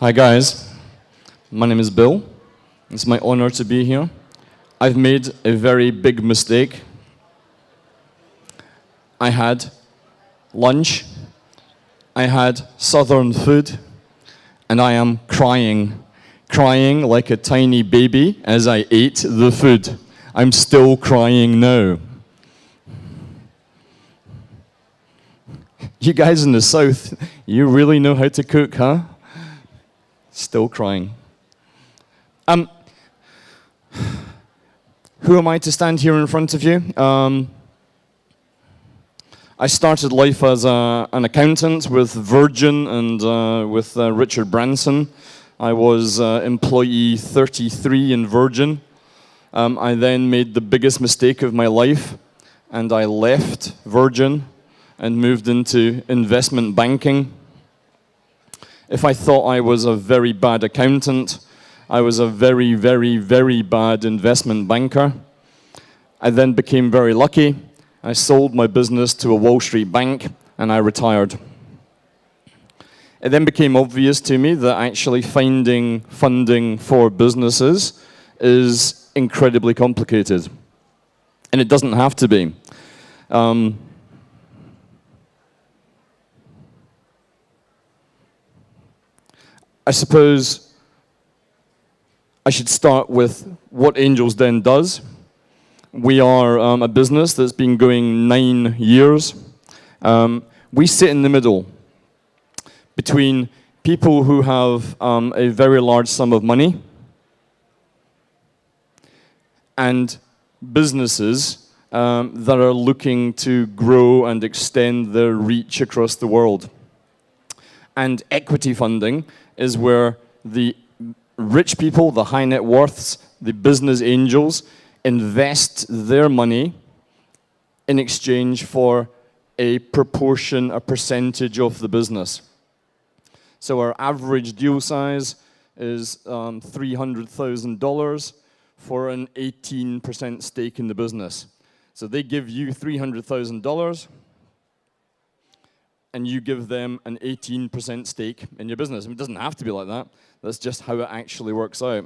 Hi guys, my name is Bill. It's my honor to be here. I've made a very big mistake. I had lunch, I had southern food, and I am crying like a tiny baby as I ate the food. I'm still crying now. You guys in the south, you really know how to cook, huh? Still crying. Who am I to stand here in front of you? I started life as an accountant with Virgin and with Richard Branson. I was employee 33 in Virgin. I then made the biggest mistake of my life, and I left Virgin and moved into investment banking. If I thought I was a very bad accountant, I was a very, very, very bad investment banker. I then became very lucky. I sold my business to a Wall Street bank and I retired. It then became obvious to me that actually finding funding for businesses is incredibly complicated. And it doesn't have to be. I suppose I should start with what Angels Den does. We are a business that's been going 9 years. We sit in the middle between people who have a very large sum of money and businesses that are looking to grow and extend their reach across the world. And equity funding is where the rich people, the high net worths, the business angels, invest their money in exchange for a proportion, a percentage of the business. So our average deal size is $300,000 for an 18% stake in the business. So they give you $300,000 and you give them an 18% stake in your business. I mean, it doesn't have to be like that. That's just how it actually works out.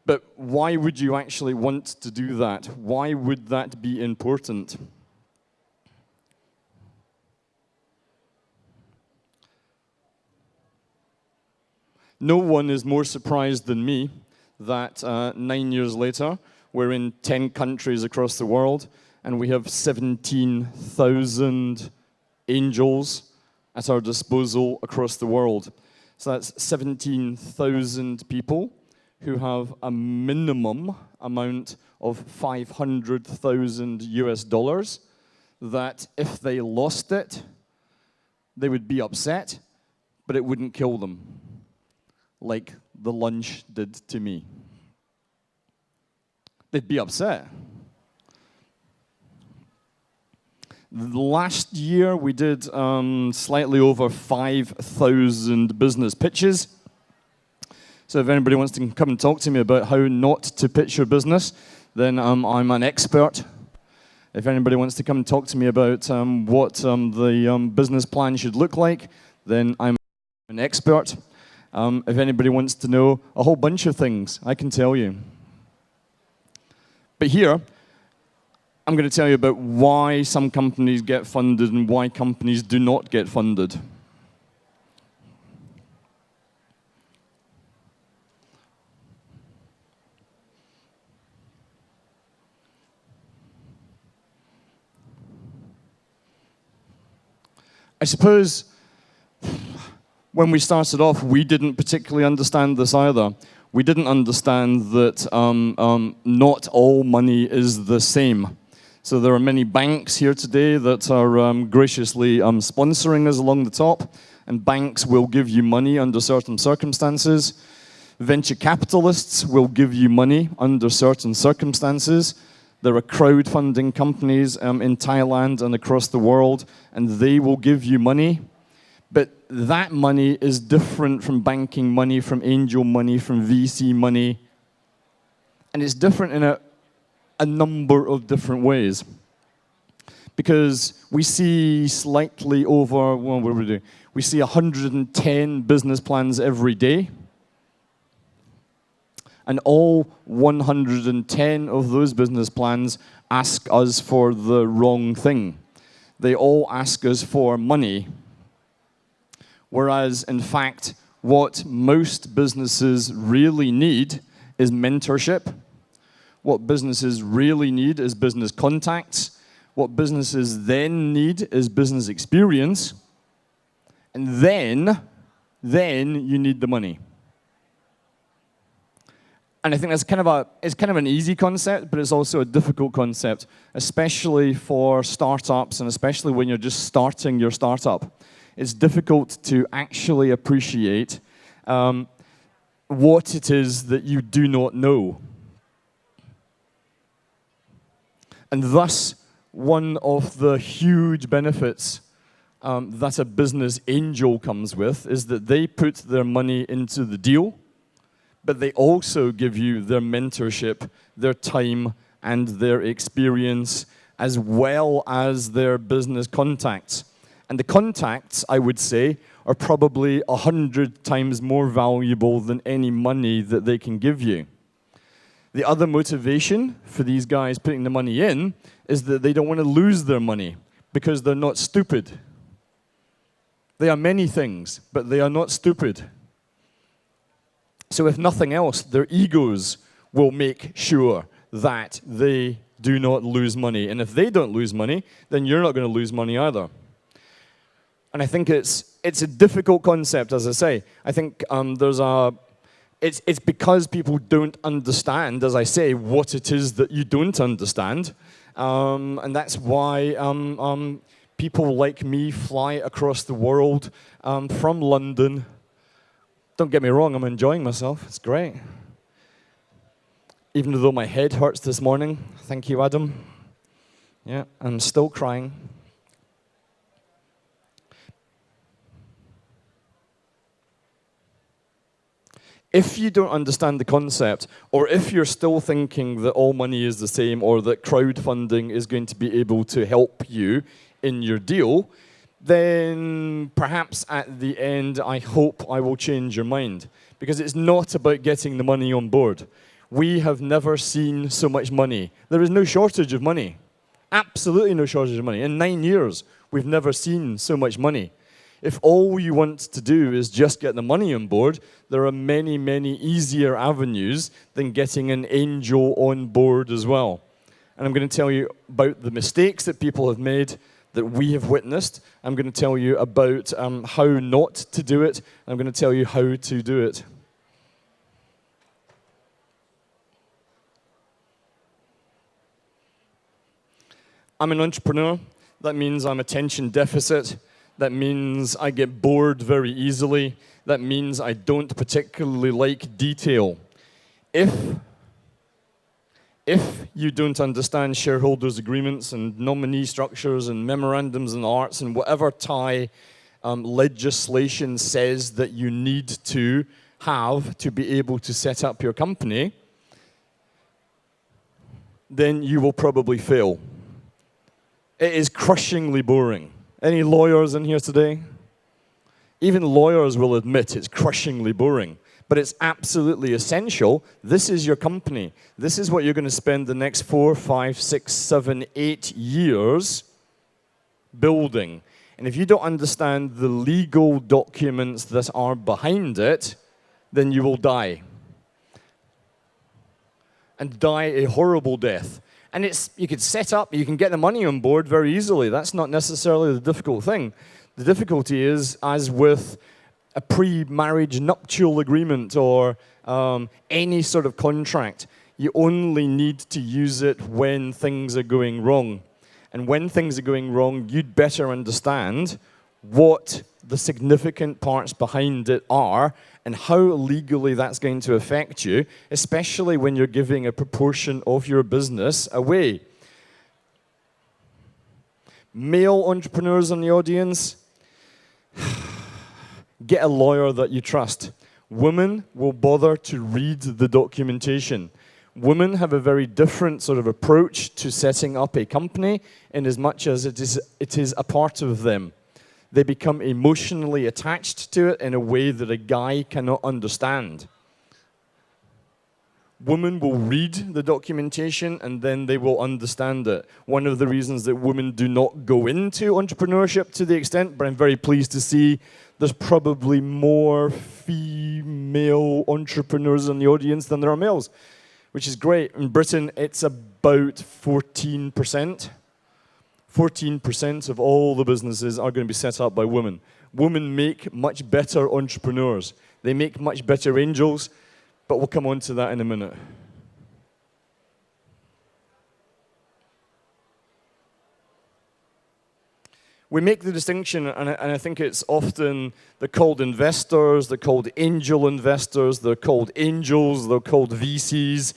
But why would you actually want to do that? Why would that be important? No one is more surprised than me that 9 years later, we're in 10 countries across the world, and we have 17,000 angels at our disposal across the world. So that's 17,000 people who have a minimum amount of 500,000 US dollars that if they lost it, they would be upset, but it wouldn't kill them, like the lunch did to me. They'd be upset. Last year, we did slightly over 5,000 business pitches. So if anybody wants to come and talk to me about how not to pitch your business, then I'm an expert. If anybody wants to come and talk to me about what the business plan should look like, then I'm an expert. If anybody wants to know a whole bunch of things, I can tell you. But here, I'm going to tell you about why some companies get funded and why companies do not get funded. I suppose when we started off, we didn't particularly understand this either. We didn't understand that not all money is the same. So there are many banks here today that are graciously sponsoring us along the top, and banks will give you money under certain circumstances. Venture capitalists will give you money under certain circumstances. There are crowdfunding companies in Thailand and across the world, and they will give you money. But that money is different from banking money, from angel money, from VC money. And it's different in a number of different ways. Because we see slightly over, well, what do we do? We see 110 business plans every day. And all 110 of those business plans ask us for the wrong thing. They all ask us for money. Whereas, in fact, what most businesses really need is mentorship. What businesses really need is business contacts. What businesses then need is business experience. And then you need the money. And I think that's it's kind of an easy concept, but it's also a difficult concept, especially for startups and especially when you're just starting your startup. It's difficult to actually appreciate what it is that you do not know. And thus, one of the huge benefits that a business angel comes with is that they put their money into the deal, but they also give you their mentorship, their time, and their experience, as well as their business contacts. And the contacts, I would say, are probably 100 times more valuable than any money that they can give you. The other motivation for these guys putting the money in is that they don't want to lose their money because they're not stupid. They are many things, but they are not stupid. So if nothing else, their egos will make sure that they do not lose money. And if they don't lose money, then you're not going to lose money either. And I think it's a difficult concept, as I say. I think it's because people don't understand, as I say, what it is that you don't understand. And that's why people like me fly across the world from London. Don't get me wrong, I'm enjoying myself. It's great. Even though my head hurts this morning. Thank you, Adam. Yeah, I'm still crying. If you don't understand the concept, or if you're still thinking that all money is the same, or that crowdfunding is going to be able to help you in your deal, then perhaps at the end, I hope I will change your mind. Because it's not about getting the money on board. We have never seen so much money. There is no shortage of money. Absolutely no shortage of money. In 9 years, we've never seen so much money. If all you want to do is just get the money on board, there are many, many easier avenues than getting an angel on board as well. And I'm going to tell you about the mistakes that people have made, that we have witnessed. I'm going to tell you about how not to do it. I'm going to tell you how to do it. I'm an entrepreneur. That means I'm attention deficit. That means I get bored very easily. That means I don't particularly like detail. If you don't understand shareholders' agreements and nominee structures and memorandums and arts and whatever Thai legislation says that you need to have to be able to set up your company, then you will probably fail. It is crushingly boring. Any lawyers in here today? Even lawyers will admit it's crushingly boring, but it's absolutely essential. This is your company. This is what you're going to spend the next 4, 5, 6, 7, 8 years building. And if you don't understand the legal documents that are behind it, then you will die. And die a horrible death. And you could set up, you can get the money on board very easily. That's not necessarily the difficult thing. The difficulty is, as with a pre-marriage nuptial agreement or any sort of contract, you only need to use it when things are going wrong. And when things are going wrong, you'd better understand what the significant parts behind it are and how legally that's going to affect you, especially when you're giving a proportion of your business away. Male entrepreneurs in the audience, get a lawyer that you trust. Women will bother to read the documentation. Women have a very different sort of approach to setting up a company in as much as it is a part of them. They become emotionally attached to it in a way that a guy cannot understand. Women will read the documentation and then they will understand it. One of the reasons that women do not go into entrepreneurship to the extent, but I'm very pleased to see there's probably more female entrepreneurs in the audience than there are males, which is great. In Britain, it's about 14%. 14% of all the businesses are going to be set up by women. Women make much better entrepreneurs. They make much better angels. But we'll come on to that in a minute. We make the distinction, and I think it's often they're called investors, they're called angel investors, they're called angels, they're called VCs.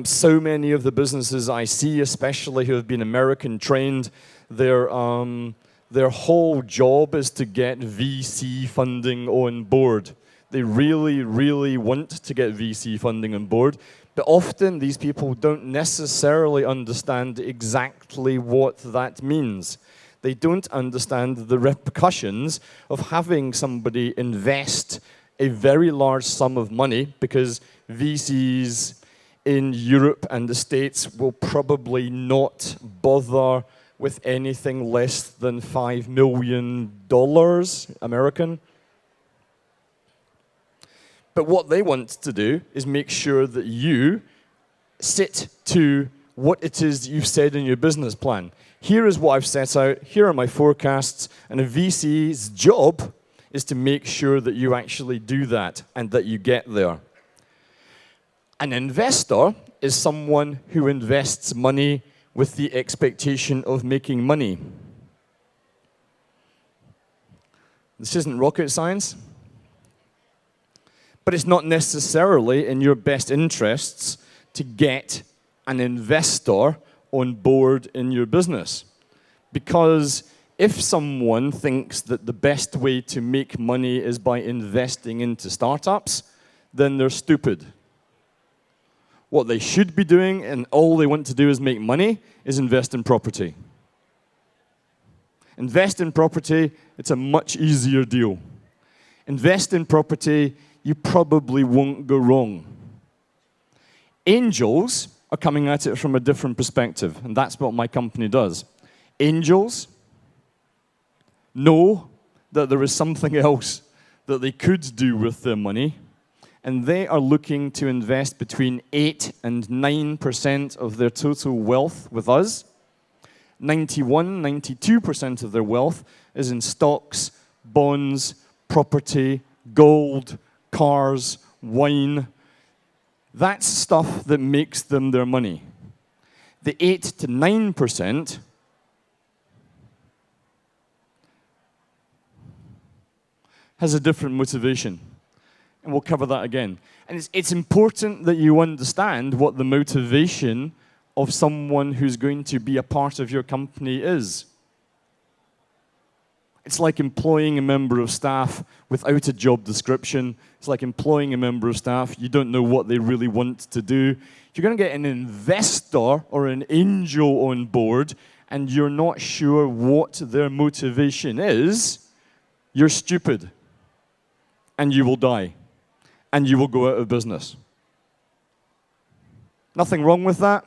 So many of the businesses I see, especially who have been American trained, their whole job is to get VC funding on board. They really, really want to get VC funding on board, but often these people don't necessarily understand exactly what that means. They don't understand the repercussions of having somebody invest a very large sum of money, because VCs in Europe and the States will probably not bother with anything less than $5 million American. But what they want to do is make sure that you sit to what it is you've said in your business plan. Here is what I've set out, here are my forecasts, and a VC's job is to make sure that you actually do that and that you get there. An investor is someone who invests money with the expectation of making money. This isn't rocket science. But it's not necessarily in your best interests to get an investor on board in your business. Because if someone thinks that the best way to make money is by investing into startups, then they're stupid. What they should be doing, and all they want to do is make money, is invest in property. Invest in property, it's a much easier deal. Invest in property, you probably won't go wrong. Angels are coming at it from a different perspective, and that's what my company does. Angels know that there is something else that they could do with their money, and they are looking to invest between 8 and 9% of their total wealth with us. 91, 92% of their wealth is in stocks, bonds, property, gold, cars, wine. That's stuff that makes them their money. The 8 to 9% has a different motivation. And we'll cover that again. And it's important that you understand what the motivation of someone who's going to be a part of your company is. It's like employing a member of staff without a job description. It's like employing a member of staff. You don't know what they really want to do. If you're going to get an investor or an angel on board and you're not sure what their motivation is, you're stupid. And you will die. And you will go out of business. Nothing wrong with that.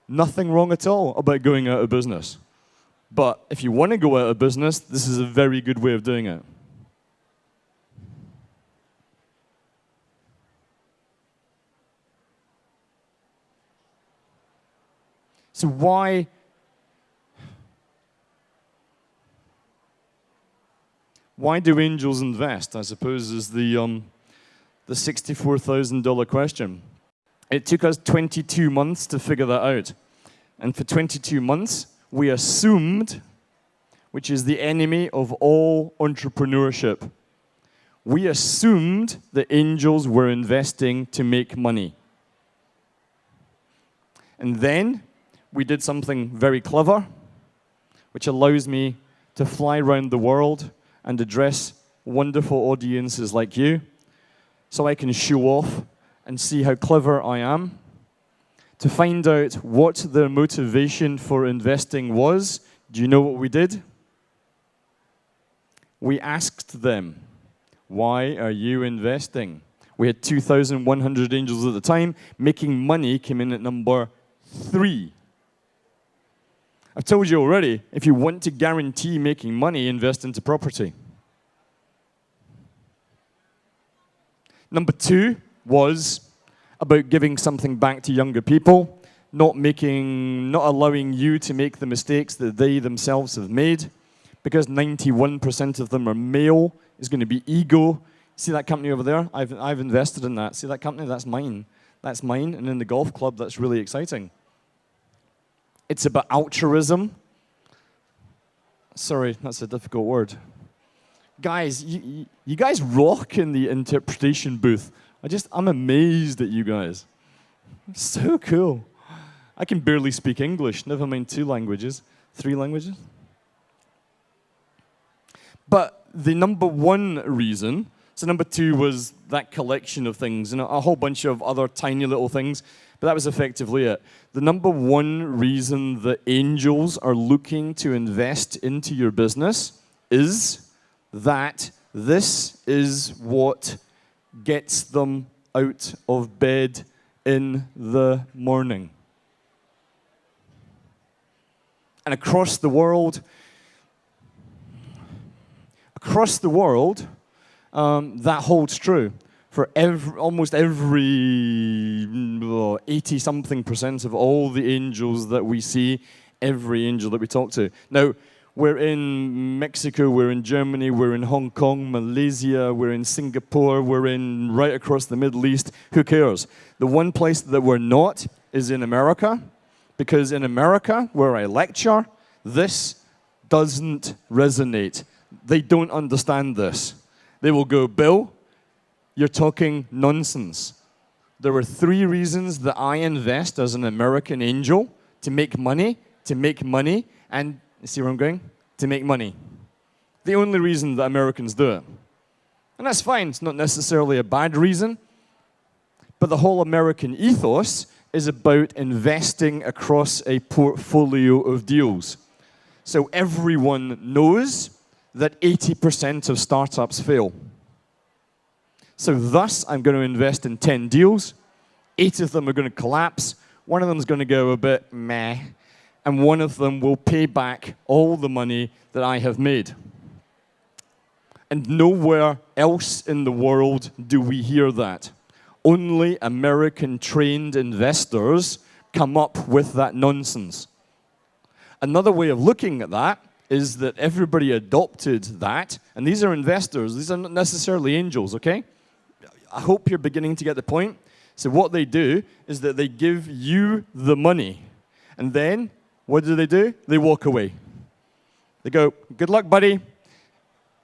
Nothing wrong at all about going out of business. But if you want to go out of business, this is a very good way of doing it. So why do angels invest, I suppose, is the $64,000 question. It took us 22 months to figure that out. And for 22 months, we assumed, which is the enemy of all entrepreneurship, we assumed that angels were investing to make money. And then we did something very clever, which allows me to fly around the world and address wonderful audiences like you, so I can show off and see how clever I am. To find out what their motivation for investing was, do you know what we did? We asked them, why are you investing? We had 2,100 angels at the time. Making money came in at number 3. I've told you already, if you want to guarantee making money, invest into property. Number 2 was about giving something back to younger people, not allowing you to make the mistakes that they themselves have made. Because 91% of them are male, is going to be ego. See that company over there? I've invested in that. See that company? That's mine. That's mine. And in the golf club, that's really exciting. It's about altruism. Sorry, that's a difficult word. Guys, you guys rock in the interpretation booth. I'm amazed at you guys. So cool. I can barely speak English, never mind 2 languages, 3 languages. But the number 1 reason, so number 2 was that collection of things and a whole bunch of other tiny little things, but that was effectively it. The number 1 reason that angels are looking to invest into your business is that this is what gets them out of bed in the morning. And across the world, that holds true for almost every 80-something% of all the angels that we see, every angel that we talk to. Now, we're in Mexico, we're in Germany, we're in Hong Kong, Malaysia, we're in Singapore, we're in right across the Middle East. Who cares? The one place that we're not is in America, because in America, where I lecture, this doesn't resonate. They don't understand this. They will go, Bill, you're talking nonsense. There are 3 reasons that I invest as an American angel: to make money, and you see where I'm going? To make money. The only reason that Americans do it. And that's fine. It's not necessarily a bad reason. But the whole American ethos is about investing across a portfolio of deals. So everyone knows that 80% of startups fail. So thus, I'm going to invest in 10 deals. 8 of them are going to collapse. 1 of them is going to go a bit meh. And 1 of them will pay back all the money that I have made. And nowhere else in the world do we hear that. Only American-trained investors come up with that nonsense. Another way of looking at that is that everybody adopted that, and these are investors, these are not necessarily angels, okay? I hope you're beginning to get the point. So what they do is that they give you the money, and then what do? They walk away. They go, good luck, buddy.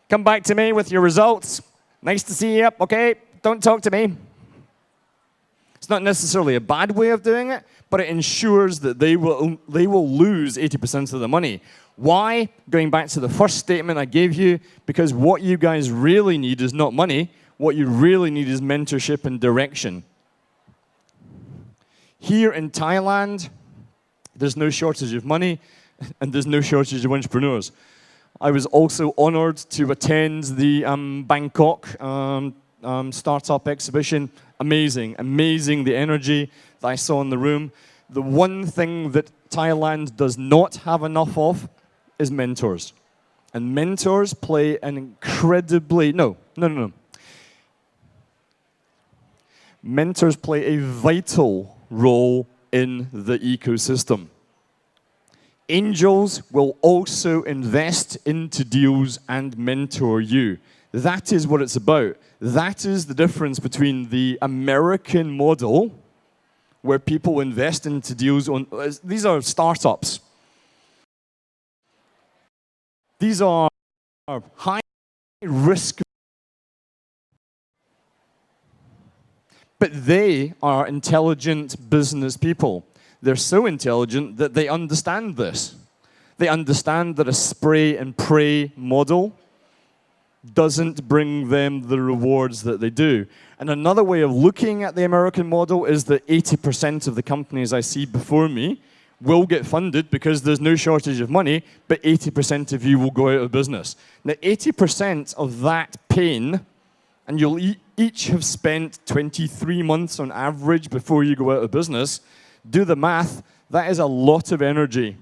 Come back to me with your results. Nice to see you, okay? Don't talk to me. It's not necessarily a bad way of doing it, but it ensures that they will lose 80% of the money. Why? Going back to the first statement I gave you, because what you guys really need is not money. What you really need is mentorship and direction. Here in Thailand, there's no shortage of money, and there's no shortage of entrepreneurs. I was also honored to attend the Bangkok startup exhibition. Amazing, amazing the energy that I saw in the room. The one thing that Thailand does not have enough of is mentors. And mentors play an incredibly, no. Mentors play a vital role in the ecosystem. Angels will also invest into deals and mentor you. That is what it's about. That is the difference between the American model, where people invest into deals on, these are startups. These are high risk, but they are intelligent business people. They're so intelligent that they understand this. They understand that a spray and pray model doesn't bring them the rewards that they do. And another way of looking at the American model is that 80% of the companies I see before me will get funded because there's no shortage of money, but 80% of you will go out of business. Now, 80% of that pain, and you'll each have spent 23 months on average before you go out of business. Do the math, that is a lot of energy.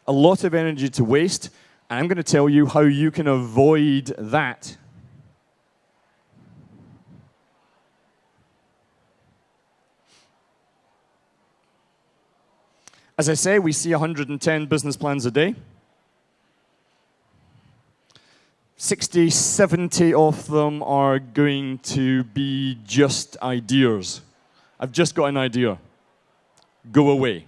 A lot of energy to waste, and I'm going to tell you how you can avoid that. As I say, we see 110 business plans a day. 60, 70 of them are going to be just ideas. I've just got an idea. Go away.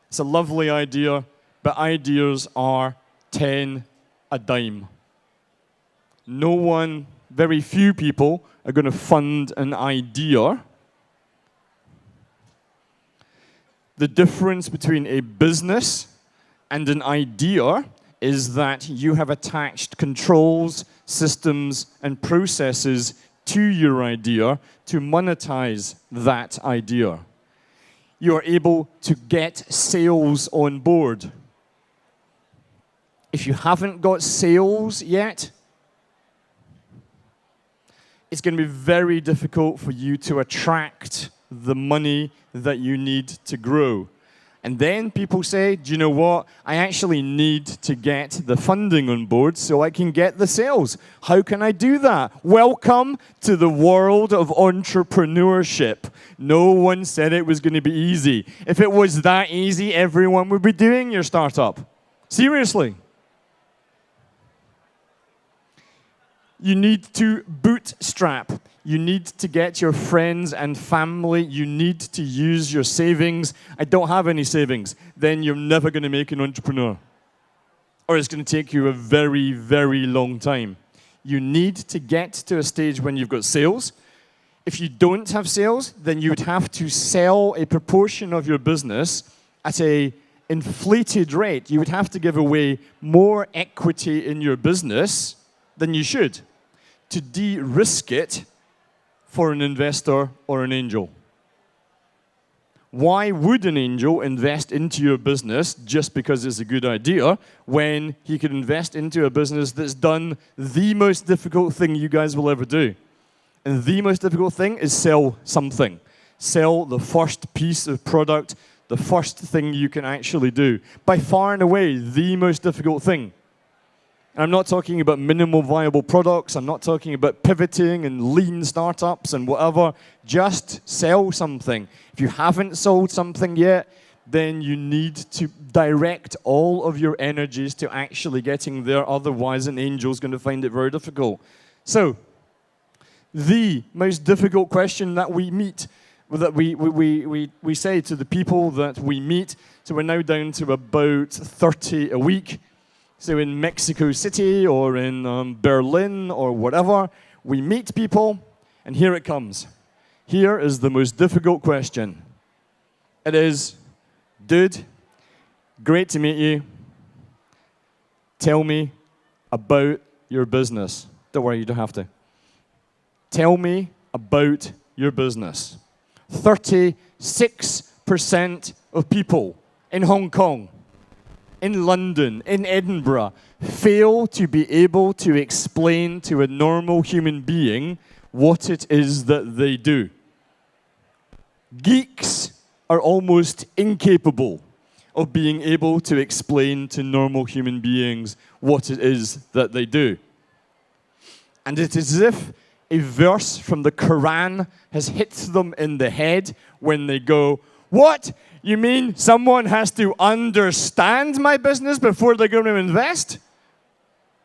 It's a lovely idea, but ideas are 10 a dime. No one, very few people are going to fund an idea. The difference between a business and an idea is that you have attached controls, systems, and processes to your idea to monetize that idea. You are able to get sales on board. If you haven't got sales yet, it's going to be very difficult for you to attract the money that you need to grow. And then people say, do you know what? I actually need to get the funding on board so I can get the sales. How can I do that? Welcome to the world of entrepreneurship. No one said it was going to be easy. If it was that easy, everyone would be doing your startup. Seriously. You need to bootstrap. You need to get your friends and family. You need to use your savings. I don't have any savings. Then you're never going to make an entrepreneur. Or it's going to take you a very, very long time. You need to get to a stage when you've got sales. If you don't have sales, then you would have to sell a proportion of your business at an inflated rate. You would have to give away more equity in your business than you should to de-risk it for an investor or an angel. Why would an angel invest into your business just because it's a good idea when he could invest into a business that's done the most difficult thing you guys will ever do? And the most difficult thing is sell something. Sell the first piece of product, the first thing you can actually do. By far and away, the most difficult thing. And I'm not talking about minimal viable products. I'm not talking about pivoting and lean startups and whatever. Just sell something. If you haven't sold something yet, then you need to direct all of your energies to actually getting there. Otherwise, an angel's going to find it very difficult. So, the most difficult question that we meet, that we say to the people that we meet, so we're now down to about 30 a week. So in Mexico City or in Berlin or whatever, we meet people, and here it comes. Here is the most difficult question. It is, dude, great to meet you. Tell me about your business. Don't worry, you don't have to. Tell me about your business. 36% of people in Hong Kong, in London, in Edinburgh, fail to be able to explain to a normal human being what it is that they do. Geeks are almost incapable of being able to explain to normal human beings what it is that they do. And it is as if a verse from the Quran has hit them in the head when they go, what? You mean someone has to understand my business before they're going to invest?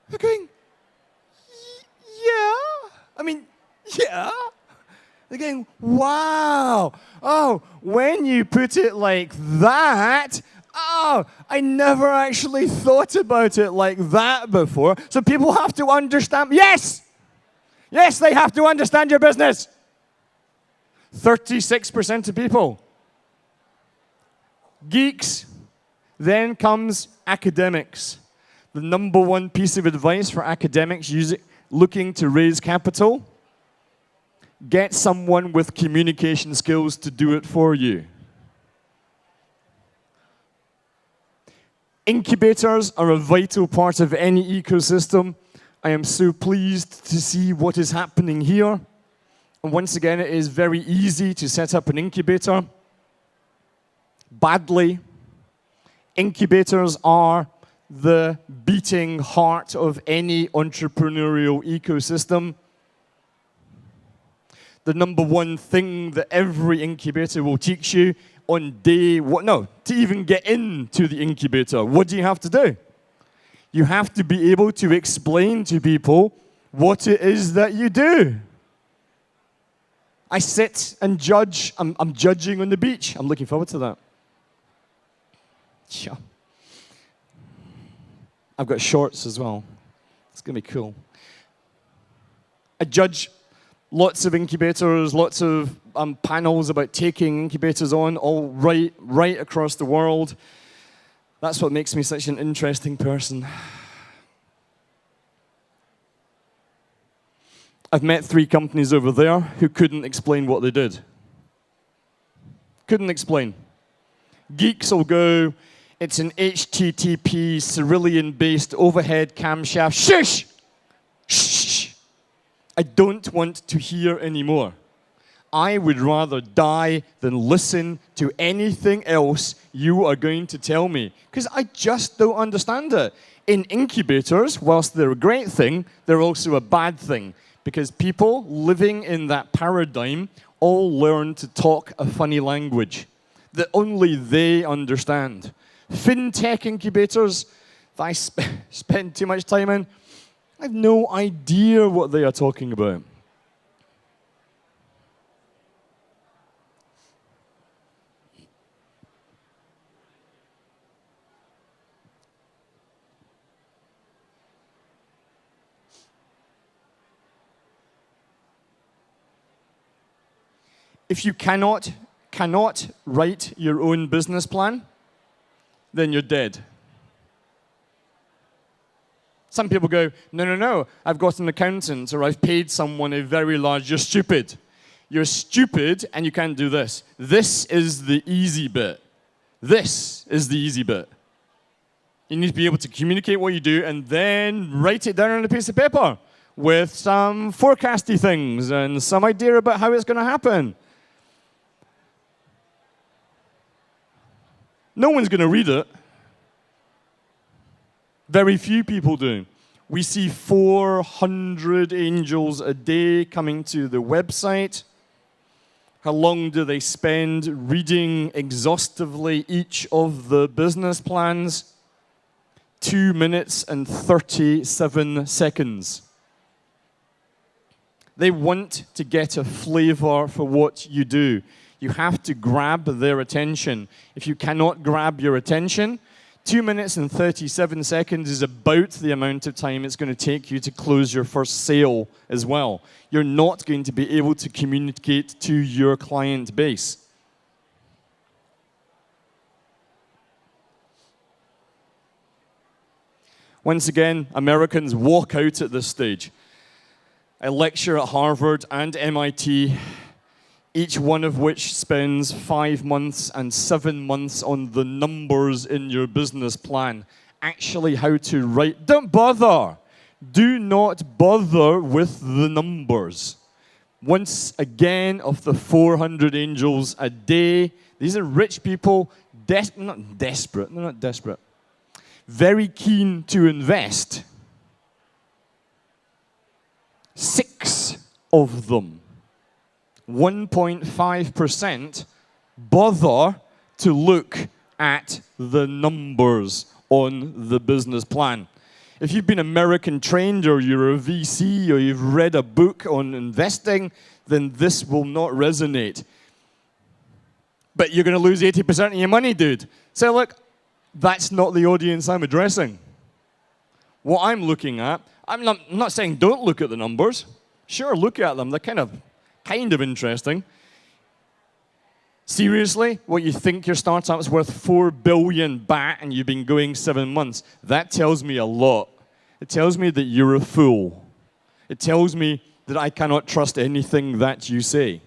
They're going, yeah. I mean, yeah. They're going, wow. Oh, when you put it like that, oh, I never actually thought about it like that before. So people have to understand. Yes. Yes, they have to understand your business. 36% of people. Geeks, Then comes academics. The number one piece of advice for academics looking to raise capital: get someone with communication skills to do it for you. Incubators are a vital part of any ecosystem. I am so pleased to see what is happening here. And once again, it is very easy to set up an incubator. Badly, incubators are the beating heart of any entrepreneurial ecosystem. The number one thing that every incubator will teach you on to even get into the incubator, what do you have to do? You have to be able to explain to people what it is that you do. I sit and judge. I'm judging on the beach. I'm looking forward to that. Yeah. I've got shorts as well. It's going to be cool. I judge lots of incubators, lots of panels about taking incubators on, all right across the world. That's what makes me such an interesting person. I've met 3 companies over there who couldn't explain what they did. Couldn't explain. Geeks will go, it's an HTTP Cerulean-based overhead camshaft. Shush! Shh! I don't want to hear anymore. I would rather die than listen to anything else you are going to tell me, because I just don't understand it. In incubators, whilst they're a great thing, they're also a bad thing, because people living in that paradigm all learn to talk a funny language that only they understand. Fintech incubators that I spend too much time in, I have no idea what they are talking about. If you cannot write your own business plan, then you're dead. Some people go, no, I've got an accountant or I've paid someone a very large, you're stupid. You're stupid and you can't do this. This is the easy bit. This is the easy bit. You need to be able to communicate what you do and then write it down on a piece of paper with some forecasty things and some idea about how it's going to happen. No one's going to read it. Very few people do. We see 400 angels a day coming to the website. How long do they spend reading exhaustively each of the business plans? 2 minutes and 37 seconds. They want to get a flavor for what you do. You have to grab their attention. If you cannot grab your attention, 2 minutes and 37 seconds is about the amount of time it's going to take you to close your first sale as well. You're not going to be able to communicate to your client base. Once again, Americans walk out at this stage. I lecture at Harvard and MIT, each one of which spends 5 months and 7 months on the numbers in your business plan. Actually, how to write. Don't bother. Do not bother with the numbers. Once again, of the 400 angels a day, these are rich people, not desperate, they're not desperate, very keen to invest. 6 of them, 1.5%, bother to look at the numbers on the business plan. If you've been American trained or you're a VC or you've read a book on investing, then this will not resonate. But you're going to lose 80% of your money, dude. So look, that's not the audience I'm addressing. What I'm looking at, I'm not saying don't look at the numbers. Sure, look at them. They're kind of interesting. Seriously? What, you think your startup's worth 4 billion baht and you've been going 7 months? That tells me a lot. It tells me that you're a fool. It tells me that I cannot trust anything that you say.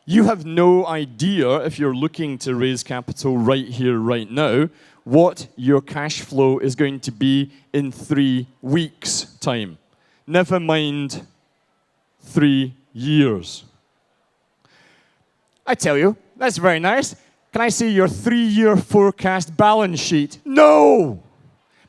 You have no idea, if you're looking to raise capital right here, right now, what your cash flow is going to be in 3 weeks' time. Never mind 3 years. I tell you, that's very nice. Can I see your 3-year forecast balance sheet? No!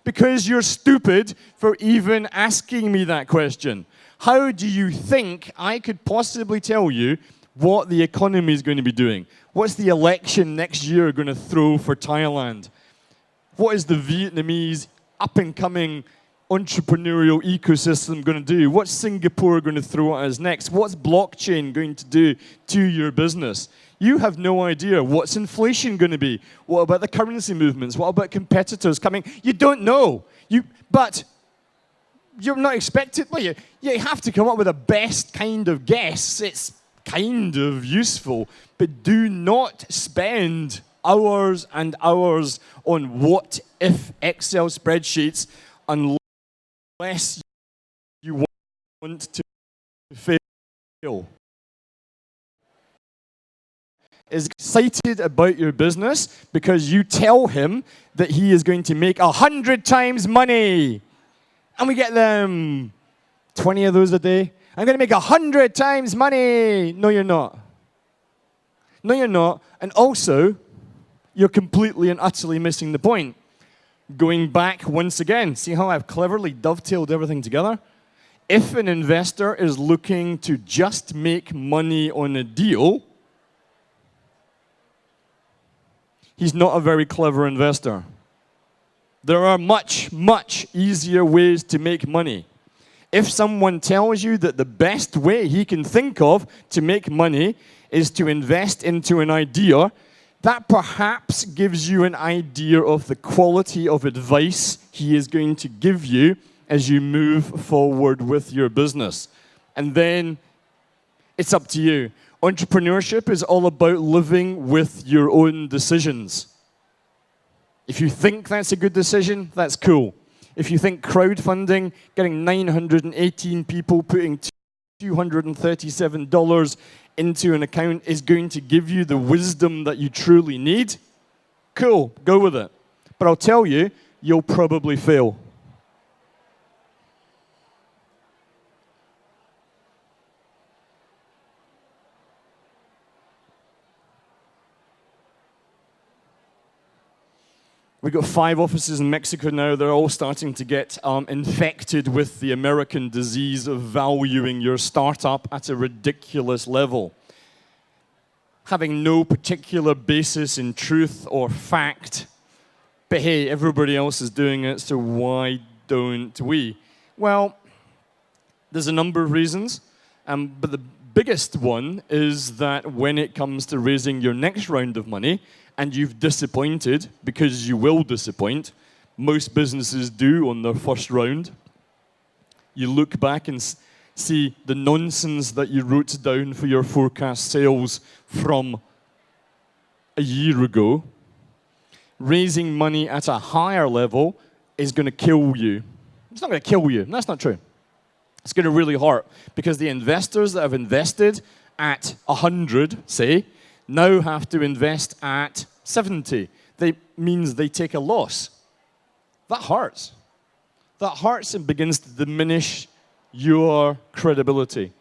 Because you're stupid for even asking me that question. How do you think I could possibly tell you what the economy is going to be doing? What's the election next year going to throw for Thailand? What is the Vietnamese up-and-coming entrepreneurial ecosystem going to do? What's Singapore going to throw at us next? What's blockchain going to do to your business? You have no idea. What's inflation going to be? What about the currency movements? What about competitors coming? You don't know. But you're not expected. Well, you have to come up with a best kind of guess. It's kind of useful, but do not spend hours and hours on what-if Excel spreadsheets unless you want to fail. Is excited about your business because you tell him that he is going to make 100 times money. And we get them 20 of those a day. I'm going to make 100 times money. No, you're not. No, you're not. And also, you're completely and utterly missing the point. Going back once again, see how I've cleverly dovetailed everything together? If an investor is looking to just make money on a deal, he's not a very clever investor. There are much, much easier ways to make money. If someone tells you that the best way he can think of to make money is to invest into an idea, that perhaps gives you an idea of the quality of advice he is going to give you as you move forward with your business. And then it's up to you. Entrepreneurship is all about living with your own decisions. If you think that's a good decision, that's cool. If you think crowdfunding, getting 918 people putting $237 into an account is going to give you the wisdom that you truly need, cool, go with it. But I'll tell you, you'll probably fail. We've got 5 offices in Mexico now. They're all starting to get infected with the American disease of valuing your startup at a ridiculous level. Having no particular basis in truth or fact. But hey, everybody else is doing it, so why don't we? Well, there's a number of reasons. But the biggest one is that when it comes to raising your next round of money, and you've disappointed, because you will disappoint, most businesses do on their first round, you look back and see the nonsense that you wrote down for your forecast sales from a year ago. Raising money at a higher level is going to kill you. It's not going to kill you. That's not true. It's going to really hurt, because the investors that have invested at 100, say, now have to invest at 70. That means they take a loss. That hurts. That hurts and begins to diminish your credibility.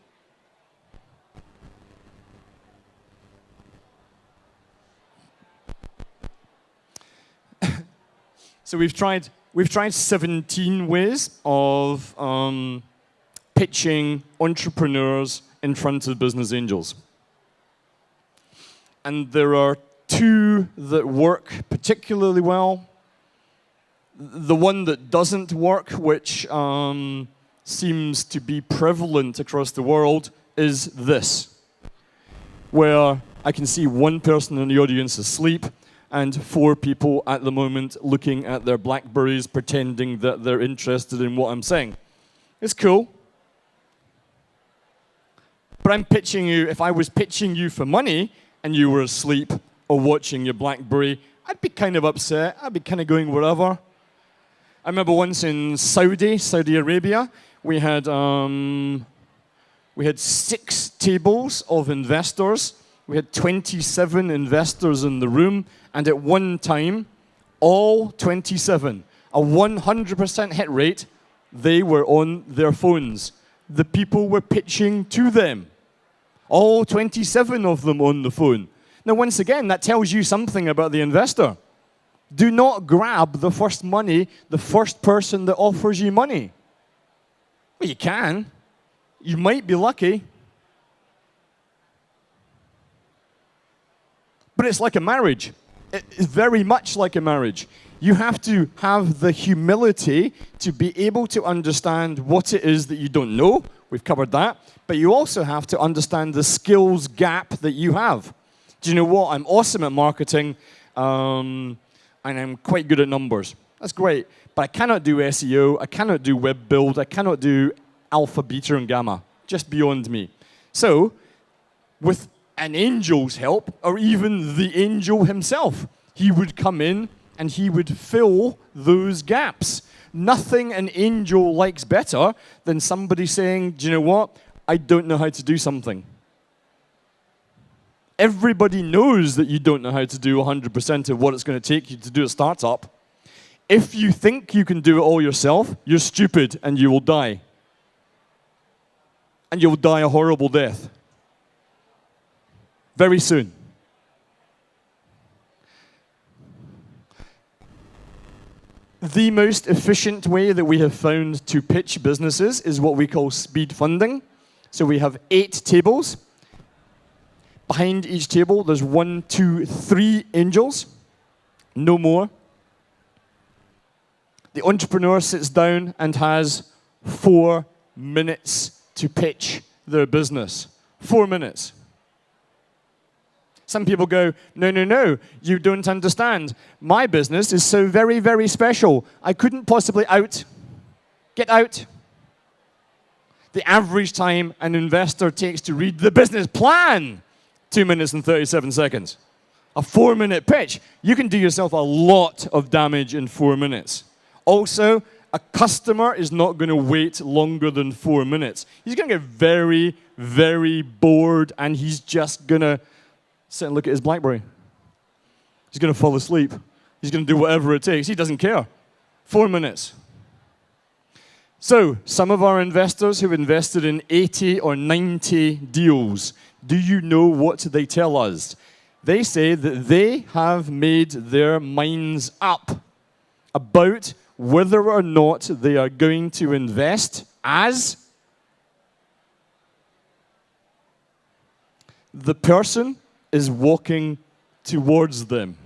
So we've tried 17 ways of pitching entrepreneurs in front of business angels. And there are 2 that work particularly well. The one that doesn't work, which seems to be prevalent across the world, is this, where I can see 1 person in the audience asleep and 4 people at the moment looking at their Blackberries, pretending that they're interested in what I'm saying. It's cool. But I'm pitching you, if I was pitching you for money and you were asleep or watching your BlackBerry, I'd be kind of upset. I'd be kind of going wherever. I remember once in Saudi Arabia, we had 6 tables of investors. We had 27 investors in the room, and at one time, all 27, a 100% hit rate, they were on their phones. The people were pitching to them. All 27 of them on the phone. Now, once again, that tells you something about the investor. Do not grab the first money, the first person that offers you money. Well, you can. You might be lucky. But it's like a marriage. It's very much like a marriage. You have to have the humility to be able to understand what it is that you don't know. We've covered that. But you also have to understand the skills gap that you have. Do you know what? I'm awesome at marketing, and I'm quite good at numbers. That's great. But I cannot do SEO. I cannot do web build. I cannot do alpha, beta, and gamma. Just beyond me. So, with an angel's help, or even the angel himself, he would come in and he would fill those gaps. Nothing an angel likes better than somebody saying, do you know what? I don't know how to do something. Everybody knows that you don't know how to do 100% of what it's going to take you to do a startup. If you think you can do it all yourself, you're stupid and you will die. And you'll die a horrible death. Very soon. The most efficient way that we have found to pitch businesses is what we call speed funding. So we have 8 tables. Behind each table, there's 1, 2, 3 angels. No more. The entrepreneur sits down and has 4 minutes to pitch their business. 4 minutes. Some people go, no, you don't understand. My business is so very, very special. I couldn't possibly get out. The average time an investor takes to read the business plan, 2 minutes and 37 seconds. A 4-minute pitch. You can do yourself a lot of damage in 4 minutes. Also, a customer is not going to wait longer than 4 minutes. He's going to get very, very bored, and he's just going to sit and look at his BlackBerry. He's going to fall asleep. He's going to do whatever it takes. He doesn't care. 4 minutes. So, some of our investors who've invested in 80 or 90 deals, do you know what they tell us? They say that they have made their minds up about whether or not they are going to invest as the person is walking towards them.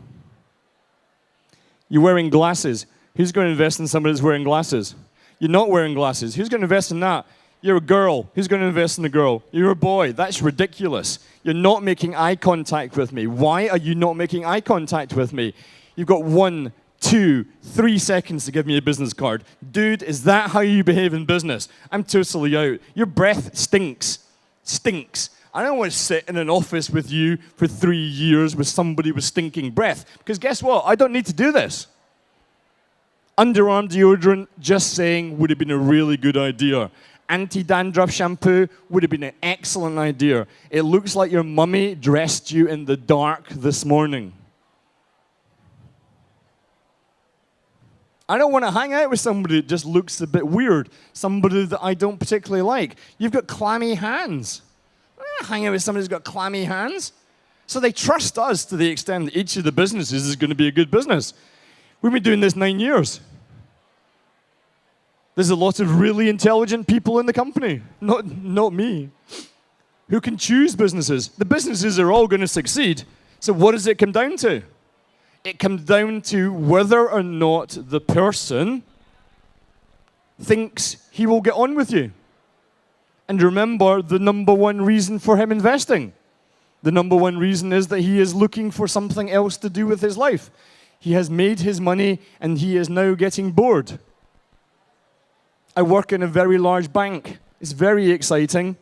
You're wearing glasses. Who's going to invest in somebody that's wearing glasses? You're not wearing glasses. Who's going to invest in that? You're a girl. Who's going to invest in a girl? You're a boy. That's ridiculous. You're not making eye contact with me. Why are you not making eye contact with me? You've got 1, 2, 3 seconds to give me a business card. Dude, is that how you behave in business? I'm totally out. Your breath stinks. Stinks. I don't want to sit in an office with you for 3 years with somebody with stinking breath. Because guess what? I don't need to do this. Underarm deodorant, just saying, would have been a really good idea. Anti-dandruff shampoo would have been an excellent idea. It looks like your mummy dressed you in the dark this morning. I don't want to hang out with somebody that just looks a bit weird, somebody that I don't particularly like. You've got clammy hands. I don't want to hang out with somebody who's got clammy hands. So they trust us to the extent that each of the businesses is going to be a good business. We've been doing this 9 years. There's a lot of really intelligent people in the company, not me, who can choose businesses. The businesses are all going to succeed. So what does it come down to? It comes down to whether or not the person thinks he will get on with you. And remember the number one reason for him investing. The number one reason is that he is looking for something else to do with his life. He has made his money and he is now getting bored. I work in a very large bank. It's very exciting.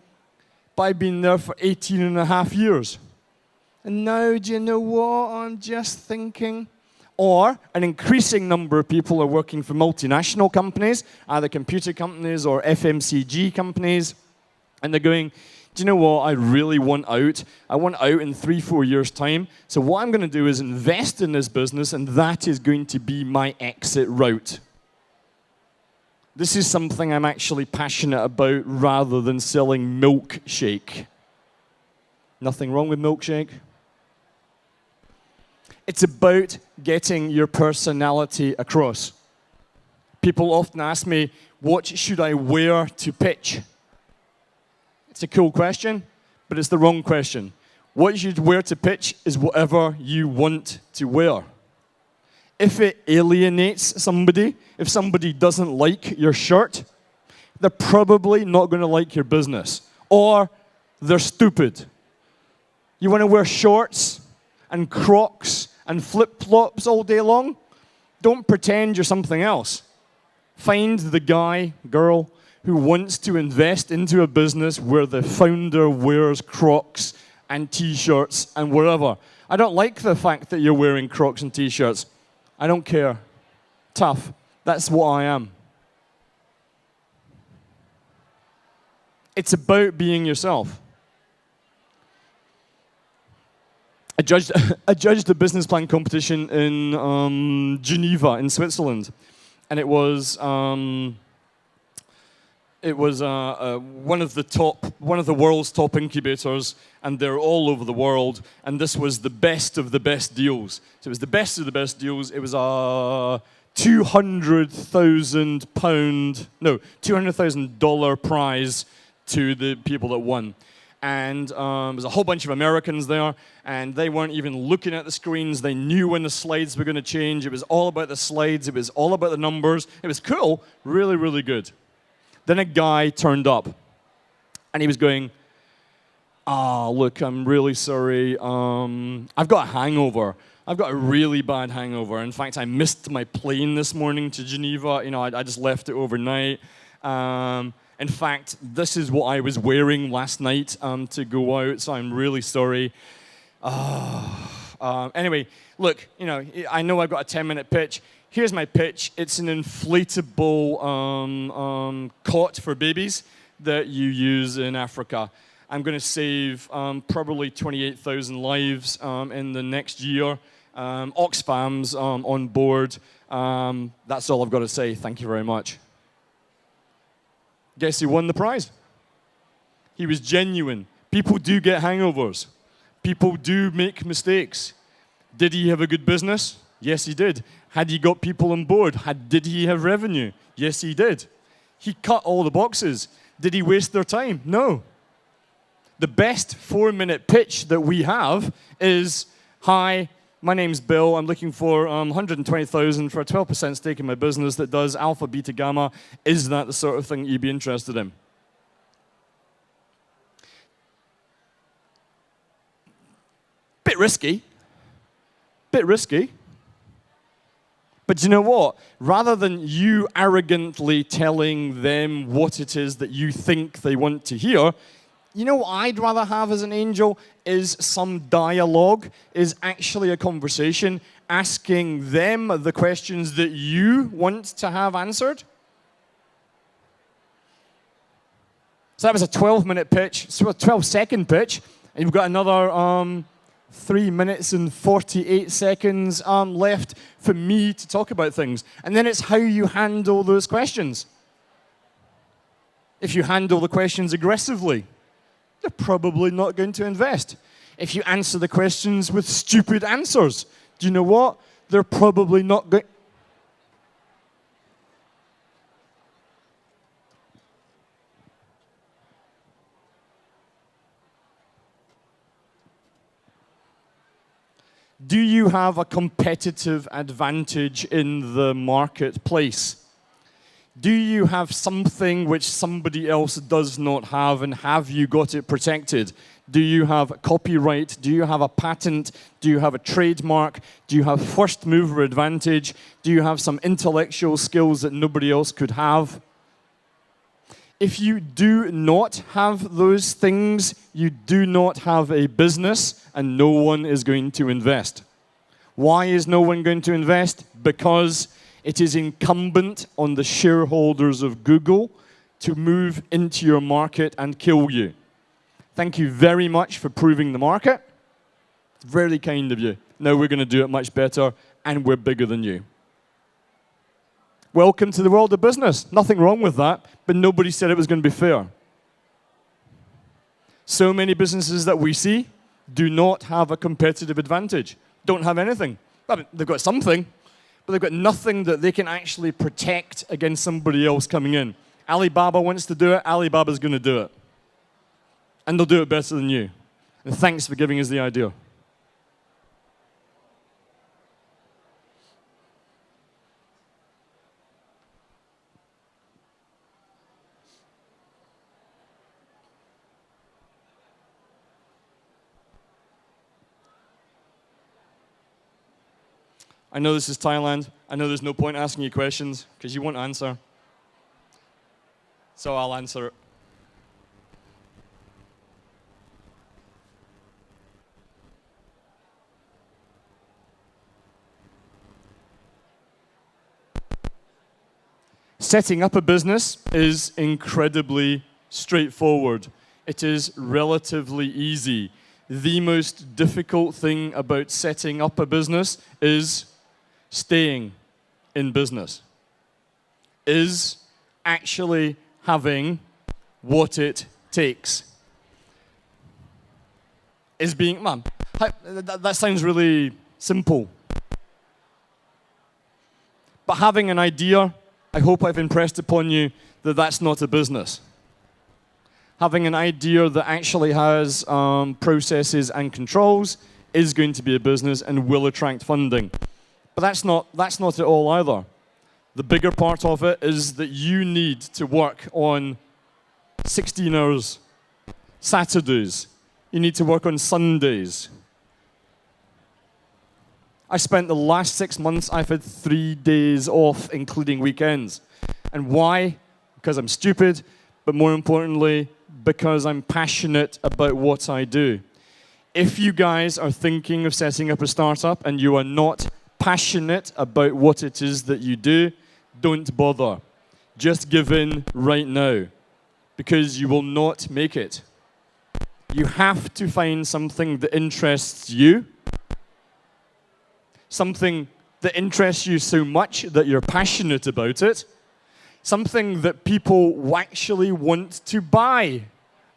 but I've been there for 18 and a half years. And now, do you know what I'm just thinking? Or an increasing number of people are working for multinational companies, either computer companies or FMCG companies, and they're going, do you know what, I really want out. I want out in 3-4 years' time. So what I'm going to do is invest in this business, and that is going to be my exit route. This is something I'm actually passionate about rather than selling milkshake. Nothing wrong with milkshake. It's about getting your personality across. People often ask me, what should I wear to pitch? It's a cool question, but it's the wrong question. What you should wear to pitch is whatever you want to wear. If it alienates somebody, if somebody doesn't like your shirt, they're probably not going to like your business. Or they're stupid. You want to wear shorts and Crocs and flip-flops all day long? Don't pretend you're something else. Find the guy, girl, who wants to invest into a business where the founder wears Crocs and T-shirts and wherever. I don't like the fact that you're wearing Crocs and T-shirts. I don't care. Tough. That's what I am. It's about being yourself. I judged a business plan competition in Geneva, in Switzerland, and it was one of the world's top incubators, and they're all over the world. And this was the best of the best deals. So it was the best of the best deals. It was a $200,000 prize to the people that won. And there was a whole bunch of Americans there, and they weren't even looking at the screens. They knew when the slides were going to change. It was all about the slides. It was all about the numbers. It was cool, really, really good. Then a guy turned up, and he was going, look, I'm really sorry. I've got a hangover. I've got a really bad hangover. In fact, I missed my plane this morning to Geneva. You know, I just left it overnight. In fact, this is what I was wearing last night to go out, so I'm really sorry. Anyway, look, you know, I know I've got a 10-minute pitch. Here's my pitch. It's an inflatable cot for babies that you use in Africa. I'm going to save probably 28,000 lives in the next year. Oxfam's on board. That's all I've got to say. Thank you very much. Guess who won the prize? He was genuine. People do get hangovers. People do make mistakes. Did he have a good business? Yes, he did. Had he got people on board? Did he have revenue? Yes, he did. He cut all the boxes. Did he waste their time? No. The best 4-minute pitch that we have is, hi, my name's Bill. I'm looking for 120,000 for a 12% stake in my business that does alpha, beta, gamma. Is that the sort of thing you'd be interested in? Bit risky. But you know what? Rather than you arrogantly telling them what it is that you think they want to hear, you know what I'd rather have as an angel is some dialogue, is actually a conversation asking them the questions that you want to have answered. So that was a 12-minute pitch, so a 12-second pitch, and you've got another 3 minutes and 48 seconds left for me to talk about things. And then it's how you handle those questions. If you handle the questions aggressively, they're probably not going to invest. If you answer the questions with stupid answers, do you know what? They're probably not going... Do you have a competitive advantage in the marketplace? Do you have something which somebody else does not have, and have you got it protected? Do you have copyright? Do you have a patent? Do you have a trademark? Do you have first mover advantage? Do you have some intellectual skills that nobody else could have? If you do not have those things, you do not have a business, and no one is going to invest. Why is no one going to invest? Because it is incumbent on the shareholders of Google to move into your market and kill you. Thank you very much for proving the market. It's very kind of you. Now we're going to do it much better, and we're bigger than you. Welcome to the world of business. Nothing wrong with that, but nobody said it was going to be fair. So many businesses that we see do not have a competitive advantage, don't have anything. I mean, they've got something, but they've got nothing that they can actually protect against somebody else coming in. Alibaba wants to do it, Alibaba's going to do it. And they'll do it better than you. And thanks for giving us the idea. I know this is Thailand. I know there's no point asking you questions because you won't answer. So I'll answer it. Setting up a business is incredibly straightforward. It is relatively easy. The most difficult thing about setting up a business is staying in business, is actually having what it takes. Is being, man, that sounds really simple. But having an idea, I hope I've impressed upon you that that's not a business. Having an idea that actually has processes and controls is going to be a business and will attract funding. But that's not it all either. The bigger part of it is that you need to work on 16 hours, Saturdays. You need to work on Sundays. I spent the last 6 months, I've had 3 days off, including weekends. And why? Because I'm stupid, but more importantly, because I'm passionate about what I do. If you guys are thinking of setting up a startup and you are not passionate about what it is that you do, don't bother. Just give in right now, because you will not make it. You have to find something that interests you, something that interests you so much that you're passionate about it, something that people actually want to buy.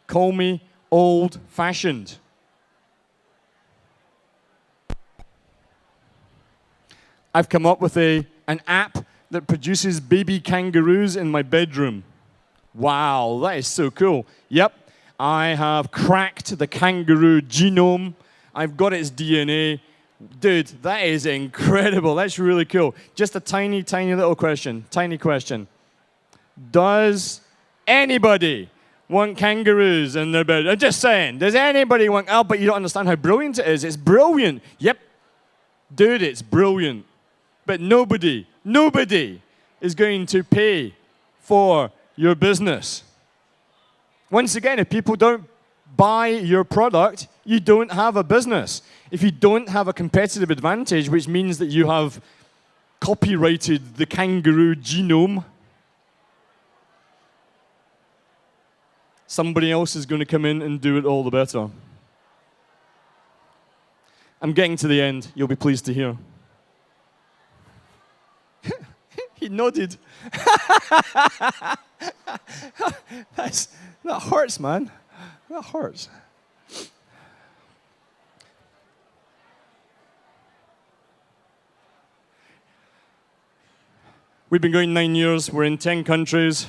Call me old-fashioned. I've come up with an app that produces baby kangaroos in my bedroom. Wow, that is so cool. Yep, I have cracked the kangaroo genome. I've got its DNA. Dude, that is incredible. That's really cool. Just a tiny, tiny little question. Tiny question. Does anybody want kangaroos in their bed? I'm just saying. Does anybody want... Oh, but you don't understand how brilliant it is. It's brilliant. Yep. Dude, it's brilliant. But nobody is going to pay for your business. Once again, if people don't buy your product, you don't have a business. If you don't have a competitive advantage, which means that you have copyrighted the kangaroo genome, somebody else is going to come in and do it all the better. I'm getting to the end. You'll be pleased to hear. He nodded. That hurts, man. That hurts. We've been going 9 years. We're in 10 countries.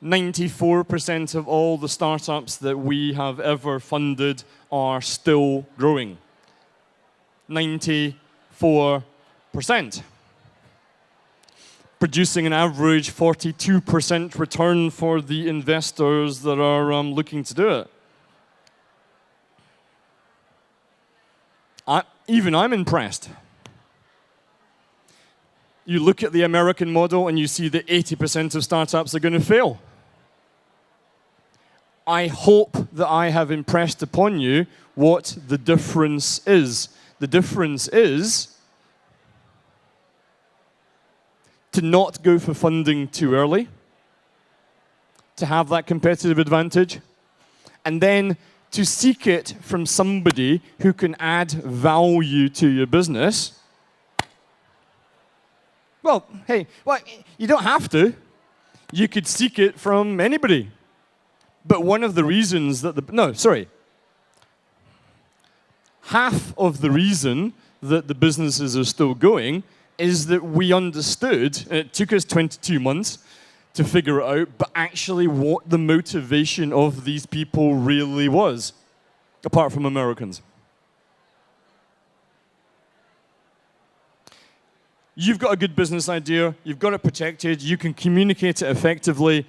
94% of all the startups that we have ever funded are still growing. 94%. Producing an average 42% return for the investors that are looking to do it. Even I'm impressed. You look at the American model and you see that 80% of startups are going to fail. I hope that I have impressed upon you what the difference is. The difference is to not go for funding too early, to have that competitive advantage, and then to seek it from somebody who can add value to your business. Well, hey, you don't have to. You could seek it from anybody. But one of the reasons that half of the reason that the businesses are still going is that we understood, and it took us 22 months to figure it out, but actually what the motivation of these people really was, apart from Americans. You've got a good business idea, you've got it protected, you can communicate it effectively,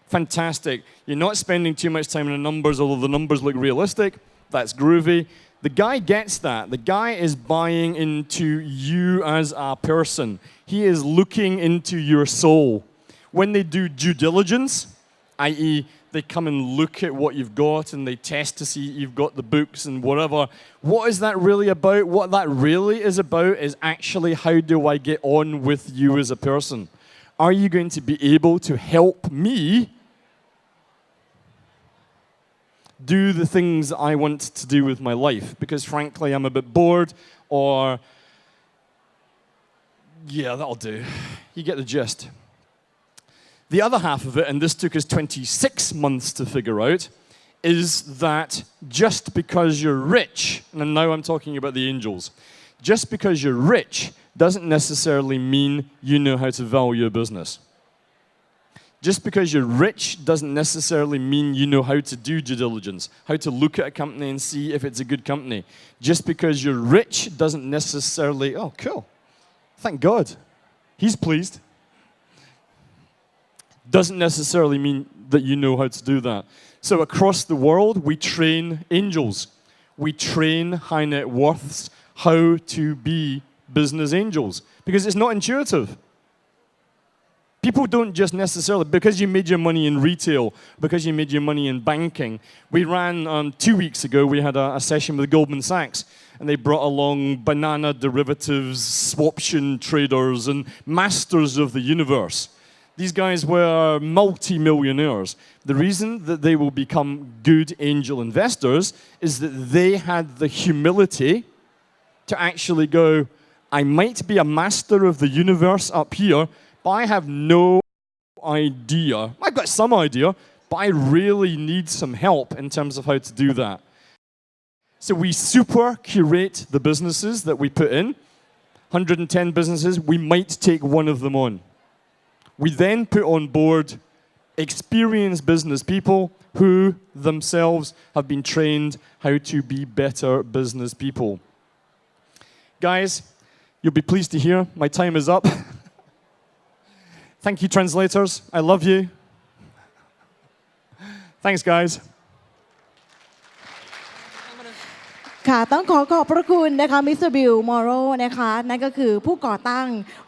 fantastic. You're not spending too much time on the numbers, although the numbers look realistic, that's groovy. The guy gets that. The guy is buying into you as a person. He is looking into your soul. When they do due diligence, i.e. they come and look at what you've got and they test to see you've got the books and whatever, what is that really about? What that really is about is actually how do I get on with you as a person? Are you going to be able to help me do the things I want to do with my life? Because frankly, I'm a bit bored, or yeah, that'll do. You get the gist. The other half of it, and this took us 26 months to figure out, is that just because you're rich, and now I'm talking about the angels, just because you're rich doesn't necessarily mean you know how to value a business. Just because you're rich doesn't necessarily mean you know how to do due diligence, how to look at a company and see if it's a good company. Just because you're rich doesn't necessarily, oh, cool. Thank God. He's pleased. Doesn't necessarily mean that you know how to do that. So across the world, we train angels. We train high net worths how to be business angels because it's not intuitive. People don't just necessarily, because you made your money in retail, because you made your money in banking. We ran, 2 weeks ago, we had a session with Goldman Sachs, and they brought along banana derivatives, swaption traders, and masters of the universe. These guys were multi-millionaires. The reason that they will become good angel investors is that they had the humility to actually go, I might be a master of the universe up here, but I have no idea. I've got some idea, but I really need some help in terms of how to do that. So we super curate the businesses that we put in. 110 businesses, we might take one of them on. We then put on board experienced business people who themselves have been trained how to be better business people. Guys, you'll be pleased to hear my time is up. Thank you, translators. I love you. Thanks, guys. ค่ะต้องขอบพระคุณนะคะมิสเตอร์บิลมอร์โรนะคะนั่นก็คือผู้ก่อตั้ง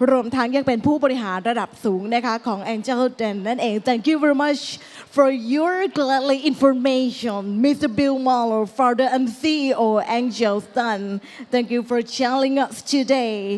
รวมทั้งยังเป็นผู้บริหารระดับสูงนะคะของ Angel นั่นเอง Thank you very much for your gladly information Mr. Bill Morrow founder and CEO Angel Thank you for challenging us today